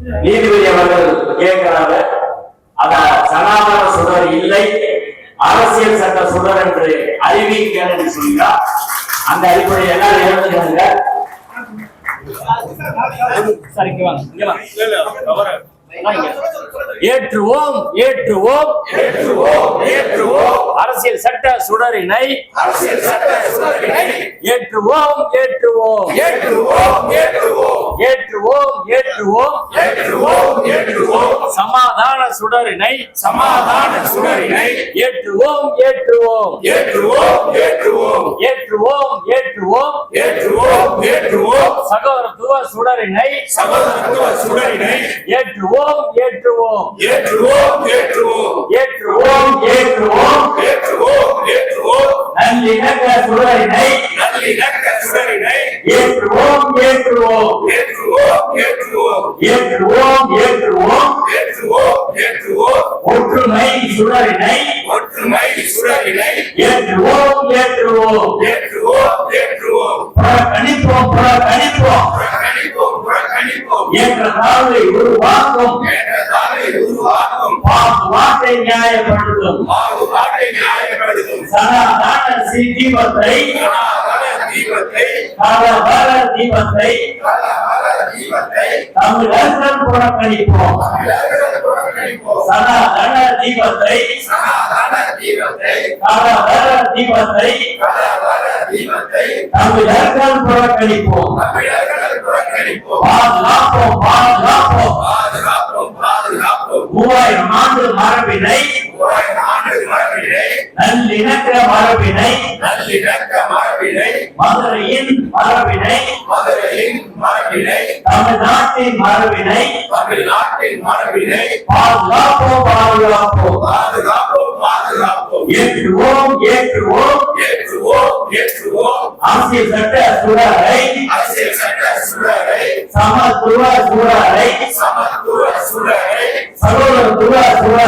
நீதிபதி அவர்கள் கேட்கிறாங்க, அத சனாதன சுடர் இல்லை, அரசியல் சட்ட சுடர் என்று அறிவிக்கிறேன் என்று சொல்கிறார். அந்த அடிப்படையில் எல்லாரும் எழுதுகிறாங்க. ஏற்றுவோம் ஏற்றுவோம் ஏற்றுவோம் ஏற்றுவோம் அரசியல் சட்ட சுடரினை ஏற்றுவோம் ஏற்றுவோம் ஏற்றுவோம் ஏற்றுவோம் ஏற்றுவோம் ஏற்றுவோம் ஏற்றுவோம் ஏற்றுவோம் சமாதான சுடரினை ஏற்றுவோம் ஏற்றுவோம் ஏற்றுவோம் ஏற்றுவோம் ஏற்றுவோம் ஏற்றுவோம் ஏற்றுவோம் ஏற்றுவோம் சகோதரத்துவ சுடரினை ஏற்றுவோம் ஏற்றுவோம் ஏற்றுவோம் ஏற்றுவோம் ஏற்றுவோம் ஏற்றுவோம் ஏற்றுவோம் ஏற்றுவோம் நல்லிணக்க சுடரினை ஏற்றுவோம் ஏற்றுவோம் ஏற்றுவோம் ஏற்றுவோம் ஏற்றுவோம் ஏற்றுவோம் ஏற்றுவோம் ஏற்றுவோம் ஒற்றுமை சுடரினை ஏற்றுவோம் ஏற்றுவோம் ஏற்றுவோம் ஏற்றுவோம் புறக்கணிப்போம் புறக்கணிப்போம் என்ற தாழ்வை உருவாக்கும் பாகுபாட்டை நியாயப்படுத்தும் சனாதன தீபத்தை தமிழர்கள் புறக்கணிப்போம். சனாதன தீபத்தை தமிழர்கள் புறக்கணிப்போம். பாதுகாப்போம் பாதுகாப்போம் 3000 ஆண்டு மரபினை நல்லிணக்க மரபினை மதுரையின் மரபினை தமிழ்நாட்டின் மரபினை பாதுகாப்போம் பாதுகாப்போம் ஏற்றுவோம் ஏற்றுவோம் ஏற்றுவோம் அரசியல் சட்ட சுடரை சமத்துவ சுடரை சகோதரத்துவ சுடரை